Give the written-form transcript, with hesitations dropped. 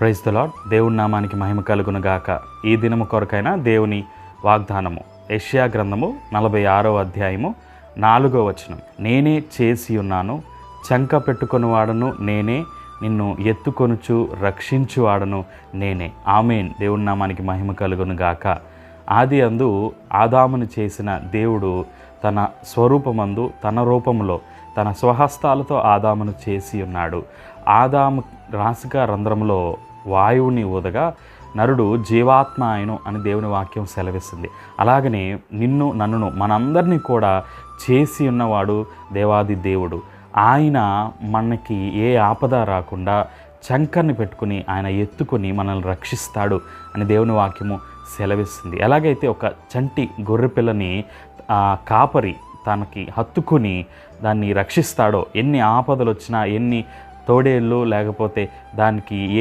Praise the lord. దేవుని నామానికి మహిమ కలుగును గాక. ఈ దినము కొరకైన దేవుని వాగ్దానము యెషయా గ్రంథము 46వ అధ్యాయము 4వ వచనం. నేనే చేసి ఉన్నాను, చంక పెట్టుకొనివాడను నేనే, నిన్ను ఎత్తుకొనుచు రక్షించువాడను నేనే. ఆమేన్. దేవుని నామానికి మహిమ కలుగును గాక. ఆది అందు ఆదామును చేసిన దేవుడు తన స్వరూపమందు తన రూపంలో తన స్వహస్తాలతో ఆదామును చేసి ఉన్నాడు. ఆదాము నాసికా రంధ్రంలో వాయువుని ఊదగా నరుడు జీవాత్మ ఆయను అని దేవుని వాక్యం సెలవిస్తుంది. అలాగనే నిన్ను నన్నును మనందరినీ కూడా చేసి ఉన్నవాడు దేవాది దేవుడు. ఆయన మనకి ఏ ఆపద రాకుండా చంకర్ని పెట్టుకుని ఆయన ఎత్తుకొని మనల్ని రక్షిస్తాడు అని దేవుని వాక్యము సెలవిస్తుంది. ఎలాగైతే ఒక చంటి గొర్రెపిల్లని కాపరి తనకి హత్తుకుని దాన్ని రక్షిస్తాడో, ఎన్ని ఆపదలు వచ్చినా, ఎన్ని తోడేళ్ళు లేకపోతే దానికి ఏ